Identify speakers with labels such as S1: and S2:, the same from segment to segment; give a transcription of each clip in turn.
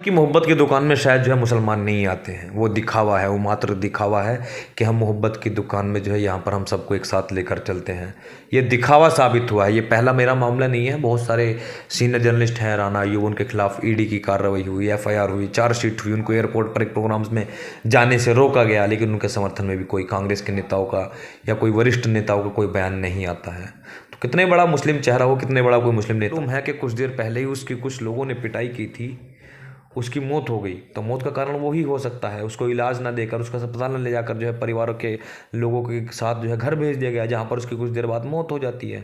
S1: कि मोहब्बत की दुकान में शायद जो है मुसलमान नहीं आते हैं। वो दिखावा है, वो मात्र दिखावा है कि हम मोहब्बत की दुकान में जो है यहाँ पर हम सबको एक साथ लेकर चलते हैं। ये दिखावा साबित हुआ है। ये पहला मेरा मामला नहीं है। बहुत सारे सीनियर जर्नलिस्ट हैं, राना अय्यूब, उनके खिलाफ ईडी की कार्रवाई हुई, एफआईआर हुई, चार्जशीट हुई, उनको एयरपोर्ट पर एक प्रोग्राम्स में जाने से रोका गया, लेकिन उनके समर्थन में भी कोई कांग्रेस के नेताओं का या कोई वरिष्ठ नेताओं का कोई बयान नहीं आता है। तो कितने बड़ा मुस्लिम चेहरा हो, कितने बड़ा कोई मुस्लिम नेता है कि कुछ देर पहले ही उसकी कुछ लोगों ने पिटाई की थी, उसकी मौत हो गई। तो मौत का कारण वही हो सकता है। उसको इलाज ना देकर, उसका अस्पताल न ले जाकर जो है परिवारों के लोगों के साथ जो है घर भेज दिया गया, जहाँ पर उसकी कुछ देर बाद मौत हो जाती है।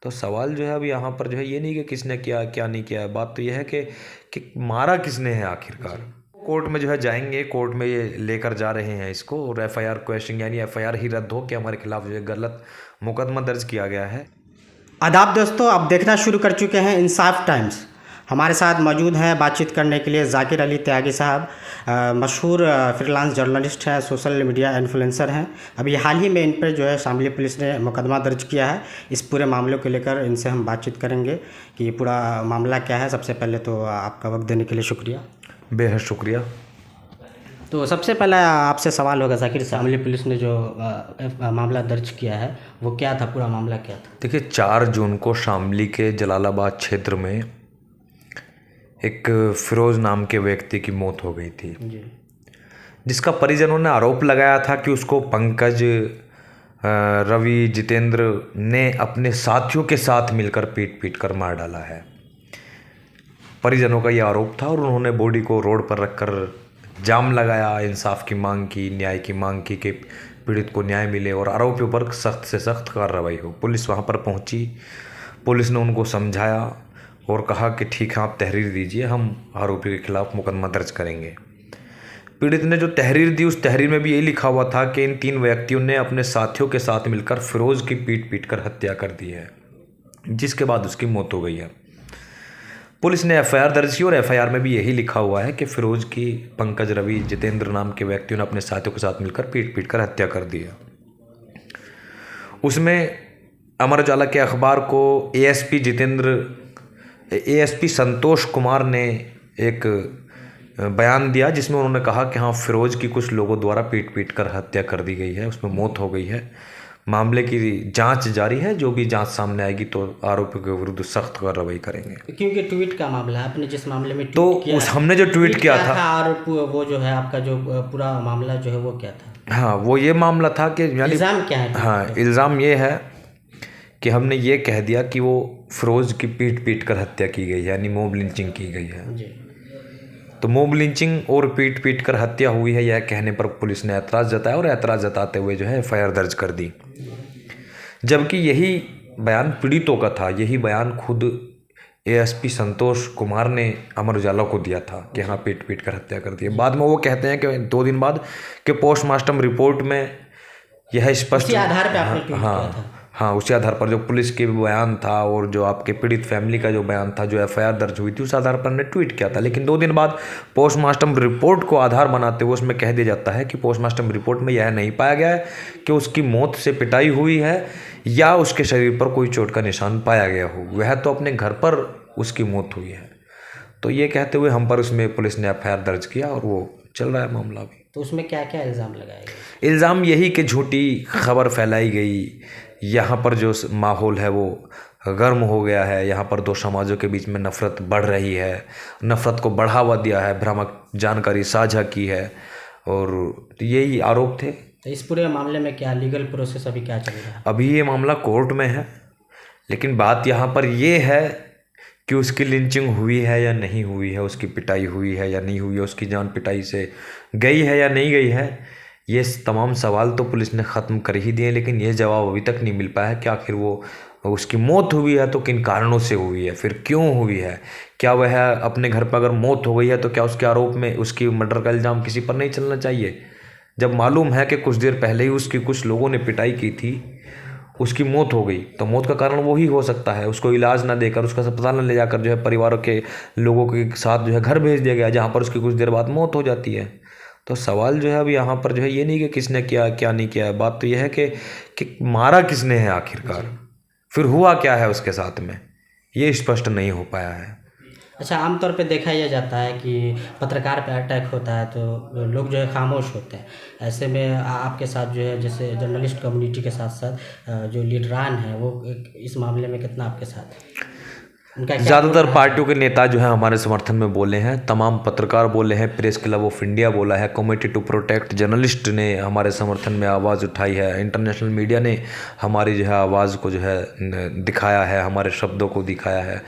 S1: तो सवाल जो है अब यहाँ पर जो है ये नहीं कि किसने किया क्या नहीं किया है, बात तो यह है कि मारा किसने है आखिरकार। कोर्ट में जो है जाएंगे, कोर्ट में ये लेकर जा रहे हैं इसको, और एफआईआर क्वेश्चन यानी एफआईआर ही रद्द हो कि हमारे खिलाफ जो है गलत मुकदमा दर्ज किया गया है।
S2: आदाब दोस्तों, आप देखना शुरू कर चुके हैं इंसाफ टाइम्स। हमारे साथ मौजूद हैं बातचीत करने के लिए ज़ाकिर अली त्यागी साहब, मशहूर फ्रीलांस जर्नलिस्ट हैं, सोशल मीडिया इन्फ्लुएंसर हैं। अभी हाल ही में इन पर जो है शामली पुलिस ने मुकदमा दर्ज किया है। इस पूरे मामले को लेकर इनसे हम बातचीत करेंगे कि पूरा मामला क्या है। सबसे पहले तो आपका वक्त देने के लिए शुक्रिया।
S1: बेहद शुक्रिया।
S2: तो सबसे पहला आपसे सवाल होगा ज़ाकिर, शामली पुलिस ने जो मामला दर्ज किया है वो क्या था, पूरा मामला क्या था?
S1: देखिए, 4 जून को शामली के जलालाबाद क्षेत्र में एक फिरोज़ नाम के व्यक्ति की मौत हो गई थी
S2: जी।
S1: जिसका परिजनों ने आरोप लगाया था कि उसको पंकज, रवि, जितेंद्र ने अपने साथियों के साथ मिलकर पीट पीट कर मार डाला है। परिजनों का यह आरोप था और उन्होंने बॉडी को रोड पर रखकर जाम लगाया, इंसाफ की मांग की, न्याय की मांग की कि पीड़ित को न्याय मिले और आरोपियों पर सख्त से सख्त कार्रवाई हो। पुलिस वहाँ पर पहुँची, पुलिस ने उनको समझाया और कहा कि ठीक है, आप तहरीर दीजिए, हम आरोपी के खिलाफ मुकदमा दर्ज करेंगे। पीड़ित ने जो तहरीर दी, उस तहरीर में भी यही लिखा हुआ था कि इन 3 व्यक्तियों ने अपने साथियों के साथ मिलकर फिरोज़ की पीट पीट कर हत्या कर दी है, जिसके बाद उसकी मौत हो गई है। पुलिस ने एफआईआर दर्ज की और एफआईआर में भी यही लिखा हुआ है कि फिरोज़ की पंकज, रवि, जितेंद्र नाम के व्यक्तियों ने अपने साथियों के साथ मिलकर पीट पीट कर हत्या कर दी है। उसमें अमर उजाला के अखबार को एएसपी संतोष कुमार ने एक बयान दिया जिसमें उन्होंने कहा कि हाँ, फिरोज़ की कुछ लोगों द्वारा पीट पीट कर हत्या कर दी गई है, उसमें मौत हो गई है। मामले की जांच जारी है, जो भी जांच सामने आएगी तो आरोपियों के विरुद्ध सख्त कार्रवाई करेंगे।
S2: क्योंकि ट्वीट का मामला है, आपने जिस मामले में
S1: तो
S2: ट्वीट किया
S1: उस हमने जो ट्वीट किया था
S2: और वो जो है आपका जो पूरा मामला जो है वो क्या था?
S1: हाँ, वो ये मामला था कि
S2: इल्ज़ाम क्या है?
S1: हाँ, इल्ज़ाम ये है कि हमने ये कह दिया कि वो फिरोज़ की पीट पीट कर हत्या की गई है, यानी मॉब लिंचिंग की गई है।
S2: जी।
S1: तो मॉब लिंचिंग और पीट पीट कर हत्या हुई है, यह कहने पर पुलिस ने ऐतराज़ जताया और ऐतराज़ जताते हुए जो है एफआईआर दर्ज कर दी। जबकि यही बयान पीड़ितों का था, यही बयान खुद एएसपी संतोष कुमार ने अमर उजाला को दिया था कि हाँ, पीट पीट कर हत्या कर दी है। बाद में वो कहते हैं कि 2 दिन बाद कि पोस्टमार्टम रिपोर्ट में यह स्पष्ट,
S2: उसी आधार पर आपने ट्वीट किया था?
S1: हाँ, उसी आधार पर जो पुलिस के बयान था और जो आपके पीड़ित फैमिली का जो बयान था, जो एफआईआर दर्ज हुई थी, उस आधार पर हमने ट्वीट किया था। लेकिन 2 दिन बाद पोस्टमार्टम रिपोर्ट को आधार बनाते हुए उसमें कह दिया जाता है कि पोस्टमार्टम रिपोर्ट में यह नहीं पाया गया है कि उसकी मौत से पिटाई हुई है या उसके शरीर पर कोई चोट का निशान पाया गया हो, वह तो अपने घर पर उसकी मौत हुई है। तो ये कहते हुए हम पर उसमें पुलिस ने एफआईआर दर्ज किया और वो चल रहा है मामला भी।
S2: तो उसमें क्या क्या इल्ज़ाम लगाया गया?
S1: इल्ज़ाम यही कि झूठी खबर फैलाई गई, यहाँ पर जो माहौल है वो गर्म हो गया है, यहाँ पर 2 समाजों के बीच में नफ़रत बढ़ रही है, नफ़रत को बढ़ावा दिया है, भ्रामक जानकारी साझा की है, और यही आरोप थे।
S2: तो इस पूरे मामले में क्या लीगल प्रोसेस अभी क्या चल रहा है?
S1: अभी ये मामला कोर्ट में है, लेकिन बात यहाँ पर ये है कि उसकी लिंचिंग हुई है या नहीं हुई है, उसकी पिटाई हुई है या नहीं हुई है, उसकी जान पिटाई से गई है या नहीं गई है, ये तमाम सवाल तो पुलिस ने ख़त्म कर ही दिए, लेकिन ये जवाब अभी तक नहीं मिल पाया है कि आखिर वो उसकी मौत हुई है तो किन कारणों से हुई है, फिर क्यों हुई है। क्या वह अपने घर पर अगर मौत हो गई है तो क्या उसके आरोप में उसकी मर्डर का इल्ज़ाम किसी पर नहीं चलना चाहिए? जब मालूम है कि कुछ देर पहले ही उसकी कुछ लोगों ने पिटाई की थी, उसकी मौत हो गई, तो मौत का कारण वही हो सकता है। उसको इलाज ना देकर, उसका अस्पताल न ले जाकर जो है परिवारों के लोगों के साथ जो है घर भेज दिया गया, जहाँ पर उसकी कुछ देर बाद मौत हो जाती है। तो सवाल जो है अब यहाँ पर जो है ये नहीं कि किसने किया क्या नहीं किया है, बात तो यह है कि मारा किसने है आखिरकार, फिर हुआ क्या है उसके साथ में, ये स्पष्ट नहीं हो पाया है।
S2: अच्छा, आमतौर पे देखा यह जाता है कि पत्रकार पे अटैक होता है तो लोग जो है खामोश होते हैं। ऐसे में आपके साथ जो है जैसे जर्नलिस्ट कम्युनिटी के साथ साथ जो लीडरान हैं वो इस मामले में कितना आपके साथ है? उनका क्या
S1: ज़्यादातर
S2: बोलना
S1: पार्टियों के नेता जो हैं हमारे समर्थन में बोले हैं, तमाम पत्रकार बोले हैं, प्रेस क्लब ऑफ इंडिया बोला है, कमेटी टू प्रोटेक्ट जर्नलिस्ट ने हमारे समर्थन में आवाज़ उठाई है, इंटरनेशनल मीडिया ने हमारी जो है आवाज़ को जो है दिखाया है, हमारे शब्दों को दिखाया है,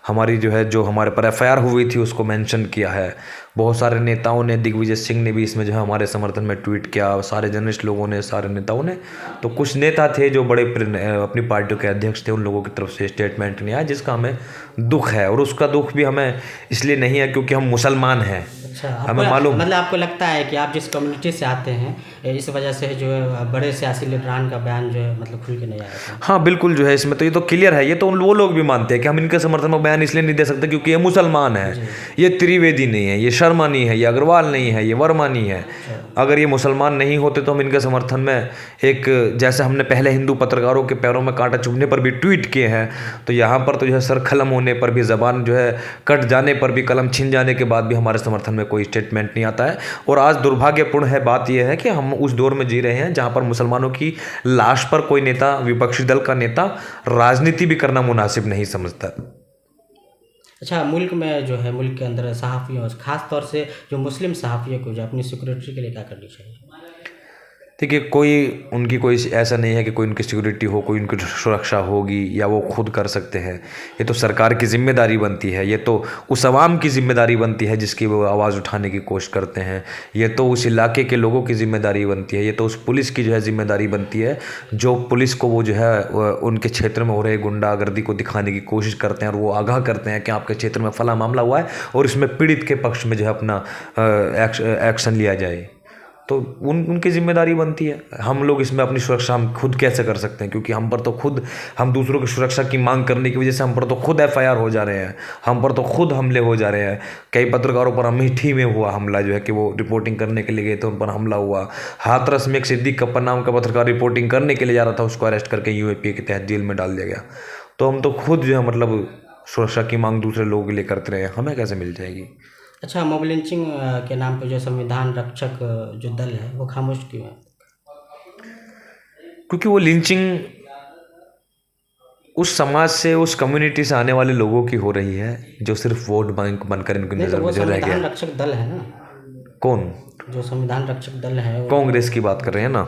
S1: हमारी जो हमारे पर एफआईआर हुई थी उसको मेंशन किया है। बहुत सारे नेताओं ने, दिग्विजय सिंह ने भी इसमें जो है हमारे समर्थन में ट्वीट किया, सारे जर्नलिस्ट लोगों ने, सारे नेताओं ने। तो कुछ नेता थे जो बड़े अपनी पार्टियों के अध्यक्ष थे, उन लोगों की तरफ से स्टेटमेंट नहीं आया, जिसका हमें दुख है। और उसका दुख भी हमें इसलिए नहीं है क्योंकि हम मुसलमान हैं।
S2: अच्छा,
S1: हमें मालूम,
S2: मतलब आपको लगता है कि आप जिस कम्युनिटी से आते हैं इस वजह से जो है बड़े सियासी लीडरान का बयान जो है मतलब खुल के नहीं आया था?
S1: हाँ बिल्कुल, जो है इसमें तो ये तो क्लियर है, ये तो वो लोग भी मानते हैं कि हम इनके समर्थन में बयान इसलिए नहीं दे सकते क्योंकि ये मुसलमान है, ये त्रिवेदी नहीं है, ये शर्मा नहीं है, ये अग्रवाल नहीं है, ये वर्मा नहीं है। अगर ये मुसलमान नहीं होते तो हम इनके समर्थन में एक, जैसे हमने पहले हिंदू पत्रकारों के पैरों में कांटा चुभने पर भी ट्वीट किए हैं, तो यहाँ पर तो जो है सर खलम होने पर भी, ज़बान जो है कट जाने पर भी, कलम छिन जाने के बाद भी हमारे समर्थन में कोई स्टेटमेंट नहीं आता है। और आज दुर्भाग्यपूर्ण है बात यह है कि हम उस दौर में जी रहे हैं जहाँ पर मुसलमानों की लाश पर कोई नेता, विपक्षी दल का नेता राजनीति भी करना मुनासिब नहीं समझता।
S2: अच्छा, मुल्क में जो है, मुल्क के अंदर सहाफ़ियों, ख़ास तौर से जो मुस्लिम सहाफ़ियों को जो अपनी सिक्योरिटी के लिए क्या करनी चाहिए?
S1: देखिए, उनकी कोई ऐसा नहीं है कि कोई उनकी सिक्योरिटी हो, कोई उनकी सुरक्षा होगी या वो खुद कर सकते हैं। ये तो सरकार की जिम्मेदारी बनती है, ये तो उस आवाम की जिम्मेदारी बनती है जिसकी वो आवाज़ उठाने की कोशिश करते हैं, ये तो उस इलाके के लोगों की जिम्मेदारी बनती है, ये तो उस पुलिस की जो है जिम्मेदारी बनती है, जो पुलिस को वो जो है उनके क्षेत्र में हो रहे गुंडागर्दी को दिखाने की कोशिश करते हैं और वो आगाह करते हैं कि आपके क्षेत्र में फला मामला हुआ है और इसमें पीड़ित के पक्ष में जो है अपना एक्शन लिया जाए। तो उनकी जिम्मेदारी बनती है। हम लोग इसमें अपनी सुरक्षा हम खुद कैसे कर सकते हैं, क्योंकि हम दूसरों की सुरक्षा की मांग करने की वजह से हम पर तो खुद एफआईआर हो जा रहे हैं, हम पर तो खुद हमले हो जा रहे हैं। कई पत्रकारों पर अमेठी में हुआ हमला, जो है कि वो रिपोर्टिंग करने के लिए गए थे, उन पर हमला हुआ। हाथरस में एक सिद्दीक कप्पन नाम का पत्रकार रिपोर्टिंग करने के लिए जा रहा था, उसको अरेस्ट करके यूएपीए के तहत जेल में डाल दिया गया। तो हम तो खुद जो है मतलब सुरक्षा की मांग दूसरे लोगों के लिए करते रहे, हमें कैसे मिल जाएगी?
S2: अच्छा, मॉब लिंचिंग के नाम पे जो संविधान रक्षक जो दल है वो खामोश क्यों है?
S1: क्योंकि वो लिंचिंग उस समाज से, उस कम्युनिटी से आने वाले लोगों की हो रही है जो सिर्फ वोट बैंक बनकर इनकी नज़र में जो रह गया।
S2: संविधान रक्षक दल है ना?
S1: कौन?
S2: जो संविधान रक्षक दल है
S1: कांग्रेस की बात कर रहे हैं ना?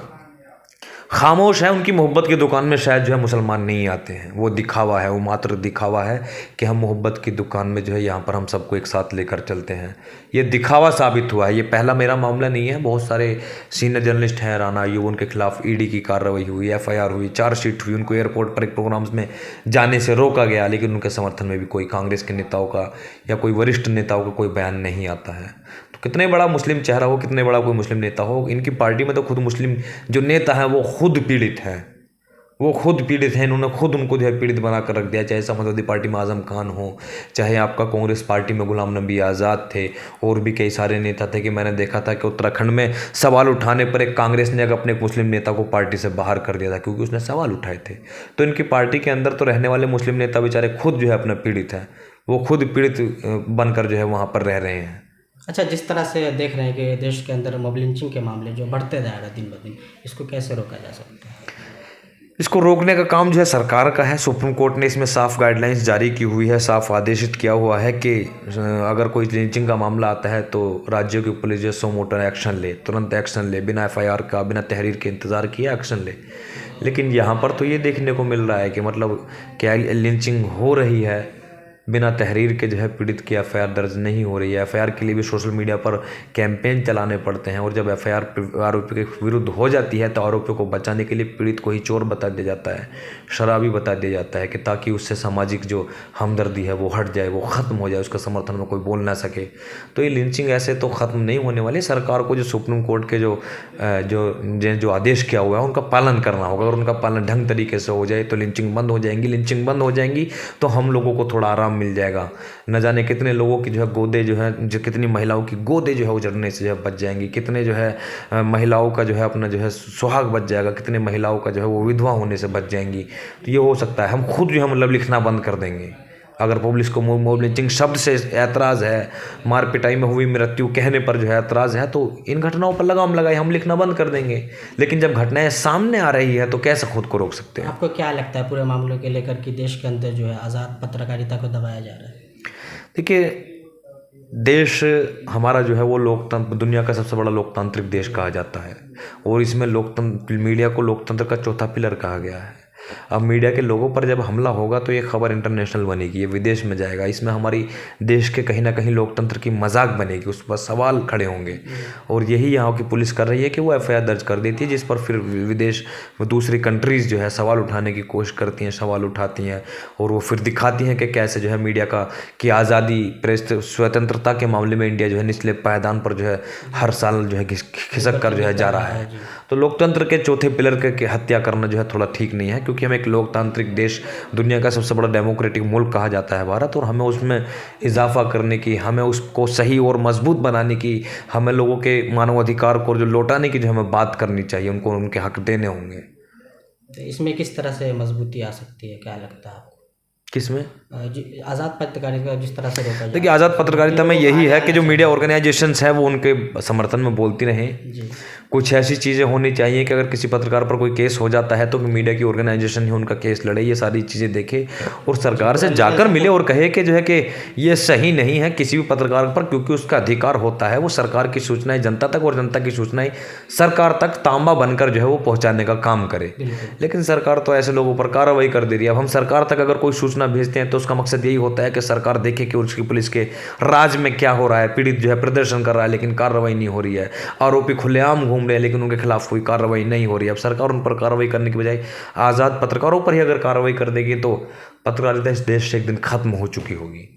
S1: खामोश है, उनकी मोहब्बत की दुकान में शायद जो है मुसलमान नहीं आते हैं। वो दिखावा है, वो मात्र दिखावा है कि हम मोहब्बत की दुकान में जो है यहाँ पर हम सबको एक साथ लेकर चलते हैं। ये दिखावा साबित हुआ है। ये पहला मेरा मामला नहीं है, बहुत सारे सीनियर जर्नलिस्ट हैं, राना अय्यूब, उनके खिलाफ ईडी की कार्रवाई हुई, एफआईआर हुई, चार्जशीट हुई, उनको एयरपोर्ट पर एक प्रोग्राम्स में जाने से रोका गया, लेकिन उनके समर्थन में भी कोई कांग्रेस के नेताओं का या कोई वरिष्ठ नेताओं का कोई बयान नहीं आता है। कितने बड़ा मुस्लिम चेहरा हो, कितने बड़ा कोई मुस्लिम नेता हो, इनकी पार्टी में तो खुद मुस्लिम जो नेता हैं वो खुद पीड़ित हैं, वो खुद पीड़ित हैं। इन्होंने खुद उनको जो है पीड़ित बना कर रख दिया। चाहे समाजवादी पार्टी में आज़म खान हो, चाहे आपका कांग्रेस पार्टी में गुलाम नबी आज़ाद थे, और भी कई सारे नेता थे कि मैंने देखा था कि उत्तराखंड में सवाल उठाने पर एक कांग्रेस ने अपने एक मुस्लिम नेता को पार्टी से बाहर कर दिया था क्योंकि उसने सवाल उठाए थे। तो इनकी पार्टी के अंदर तो रहने वाले मुस्लिम नेता बेचारे खुद जो है अपना पीड़ित हैं, वो खुद पीड़ित बनकर जो है वहाँ पर रह रहे हैं।
S2: अच्छा, जिस तरह से देख रहे हैं कि देश के अंदर मॉब लिंचिंग के मामले जो बढ़ते जाएगा दिन ब दिन, इसको कैसे रोका जा सकता है?
S1: इसको रोकने का काम जो है सरकार का है। सुप्रीम कोर्ट ने इसमें साफ गाइडलाइंस जारी की हुई है, साफ आदेशित किया हुआ है कि अगर कोई लिंचिंग का मामला आता है तो राज्यों की पुलिस जो सो मोटर एक्शन ले, तुरंत एक्शन ले, बिना एफआईआर का, बिना तहरीर के इंतज़ार किए एक्शन ले। लेकिन यहाँ पर तो ये देखने को मिल रहा है कि मतलब क्या लिंचिंग हो रही है, बिना तहरीर के जो है पीड़ित की एफआईआर दर्ज नहीं हो रही है। एफआईआर के लिए भी सोशल मीडिया पर कैंपेन चलाने पड़ते हैं, और जब एफआईआर आरोपी के विरुद्ध हो जाती है तो आरोपियों को बचाने के लिए पीड़ित को ही चोर बता दिया जाता है, शराबी बता दिया जाता है, कि ताकि उससे सामाजिक जो हमदर्दी है वो हट जाए, वो ख़त्म हो जाए, उसका समर्थन में कोई बोल ना सके। तो ये लिंचिंग ऐसे तो ख़त्म नहीं होने वाली। सरकार को जो सुप्रीम कोर्ट के जो आदेश किया हुआ है उनका पालन करना होगा। अगर उनका पालन ढंग तरीके से हो जाए तो लिंचिंग बंद हो जाएंगी। लिंचिंग बंद हो जाएंगी तो हम लोगों को थोड़ा आराम मिल जाएगा। न जाने कितने लोगों की जो है गोदे कितनी महिलाओं की गोदे जो है उजड़ने से जो है बच जाएंगी, कितने जो है महिलाओं का जो है अपना जो है सुहाग बच जाएगा, कितने महिलाओं का जो है वो विधवा होने से बच जाएंगी। तो ये हो सकता है हम खुद जो है मतलब लिखना बंद कर देंगे अगर पुलिस को मॉब लिंचिंग शब्द से ऐतराज़ है, मार पिटाई में हुई मृत्यु कहने पर जो है ऐतराज़ है, तो इन घटनाओं पर लगाम लगाए, हम लिखना बंद कर देंगे। लेकिन जब घटनाएं सामने आ रही है तो कैसे खुद को रोक सकते हैं?
S2: आपको क्या लगता है पूरे मामलों के लेकर कि देश के अंदर जो है आज़ाद पत्रकारिता को दबाया जा रहा है?
S1: देखिए, देश हमारा जो है वो लोकतंत्र, दुनिया का सबसे बड़ा लोकतांत्रिक देश कहा जाता है, और इसमें लोकतंत्र, मीडिया को लोकतंत्र का चौथा पिलर कहा गया है। अब मीडिया के लोगों पर जब हमला होगा तो ये खबर इंटरनेशनल बनेगी, ये विदेश में जाएगा, इसमें हमारी देश के कहीं ना कहीं लोकतंत्र की मजाक बनेगी, उस पर सवाल खड़े होंगे। और यही यहाँ की पुलिस कर रही है कि वो एफआईआर दर्ज कर देती है, जिस पर फिर विदेश, दूसरी कंट्रीज़ जो है सवाल उठाने की कोशिश करती हैं, सवाल उठाती हैं, और वो फिर दिखाती हैं कि कैसे जो है मीडिया की आज़ादी, प्रेस स्वतंत्रता के मामले में इंडिया जो है निचले पायदान पर जो है हर साल जो है खिसक कर जो है जा रहा है। तो लोकतंत्र के चौथे पिलर के हत्या करना जो है थोड़ा ठीक नहीं है, क्योंकि हम एक लोकतांत्रिक देश, दुनिया का सबसे बड़ा डेमोक्रेटिक मुल्क कहा जाता है भारत, और हमें उसमें इजाफा करने की, हमें उसको सही और मजबूत बनाने की, हमें लोगों के मानवाधिकार को जो लौटाने की जो हमें बात करनी चाहिए, उनको उनके हक देने होंगे।
S2: तो इसमें किस तरह से मजबूती आ सकती है, क्या लगता है आपको?
S1: किसमें?
S2: आज़ाद पत्रकारिता जिस तरह से रोका जाए।
S1: देखिए, आज़ाद पत्रकारिता में यही है कि जो मीडिया ऑर्गेनाइजेशंस हैं वो उनके समर्थन में बोलती रहें।
S2: जी।
S1: कुछ ऐसी चीज़ें होनी चाहिए कि अगर किसी पत्रकार पर कोई केस हो जाता है तो मीडिया की ऑर्गेनाइजेशन ही उनका केस लड़े, ये सारी चीज़ें देखे और सरकार से जाकर मिले और कहे कि जो है कि ये सही नहीं है किसी भी पत्रकार पर, क्योंकि उसका अधिकार होता है वो सरकार की सूचनाएं जनता तक और जनता की सूचनाएं सरकार तक तांबा बनकर जो है वो पहुँचाने का काम करे। लेकिन सरकार तो ऐसे लोगों पर कार्रवाई कर दे रही है। अब हम सरकार तक अगर कोई सूचना भेजते हैं तो उसका मकसद यही होता है कि सरकार देखे कि उसकी पुलिस के राज में क्या हो रहा है, पीड़ित जो है प्रदर्शन कर रहा है लेकिन कार्रवाई नहीं हो रही है, आरोपी खुलेआम घूम रहे हैं लेकिन उनके खिलाफ कोई कार्रवाई नहीं हो रही है। अब सरकार उन पर कार्रवाई करने की बजाय आज़ाद पत्रकारों पर ही अगर कार्रवाई कर देगी तो पत्रकारिता इस देश से एक दिन खत्म हो चुकी होगी।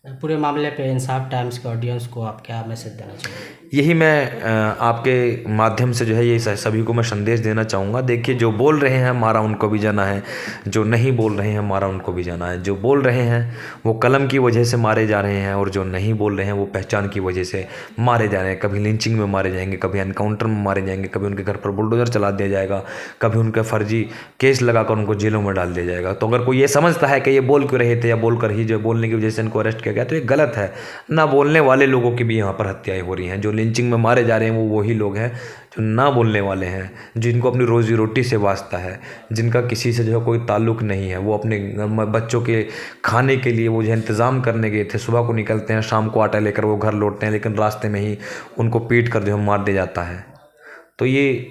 S2: पूरे मामले पे इंसाफ टाइम्स के ऑडियंस को आप क्या मैसेज देना चाहिए?
S1: यही मैं आपके माध्यम से जो है ये सभी को मैं संदेश देना चाहूँगा। देखिए, जो बोल रहे हैं मारा उनको भी जाना है, जो नहीं बोल रहे हैं मारा उनको भी जाना है। जो बोल रहे हैं वो कलम की वजह से मारे जा रहे हैं, और जो नहीं बोल रहे हैं वो पहचान की वजह से मारे जा रहे हैं। कभी लिंचिंग में मारे जाएंगे, कभी एनकाउंटर में मारे जाएंगे, कभी उनके घर पर बुलडोजर चला दिया जाएगा, कभी उनके फर्जी केस लगाकर उनको जेलों में डाल दिया जाएगा। तो अगर कोई ये समझता है कि ये बोल क्यों रहे थे या बोलकर ही जो बोलने की वजह से इनको अरेस्ट किया गया, तो ये गलत है। ना बोलने वाले लोगों की भी यहाँ पर हत्याएं हो रही हैं। जो लिंचिंग में मारे जा रहे हैं वो वही लोग हैं जो ना बोलने वाले हैं, जिनको अपनी रोजी रोटी से वास्ता है, जिनका किसी से जो है कोई ताल्लुक़ नहीं है। वो अपने बच्चों के खाने के लिए वो जो इंतज़ाम करने गए थे, सुबह को निकलते हैं, शाम को आटा लेकर वो घर लौटते हैं, लेकिन रास्ते में ही उनको पीट कर जो है मार दिया जाता है। तो ये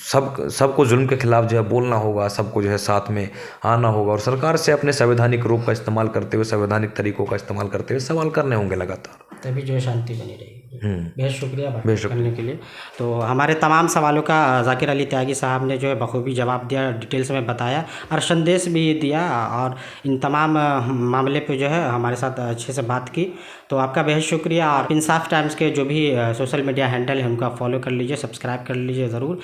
S1: सबको जुल्म के खिलाफ जो है बोलना होगा, सबको जो है साथ में आना होगा, और सरकार से अपने संवैधानिक रूप का इस्तेमाल करते हुए, संवैधानिक तरीकों का इस्तेमाल करते हुए सवाल करने होंगे लगातार,
S2: तभी जो है शांति बनी रहेगी। बेहद शुक्रिया बात करने के लिए। तो हमारे तमाम सवालों का जाकिर अली त्यागी साहब ने जो है बखूबी जवाब दिया, डिटेल्स में बताया और संदेश भी दिया, और इन तमाम मामले पे जो है हमारे साथ अच्छे से बात की। तो आपका बेहद शुक्रिया। और इंसाफ टाइम्स के जो भी सोशल मीडिया हैंडल है उनका फॉलो कर लीजिए, सब्सक्राइब कर लीजिए ज़रूर।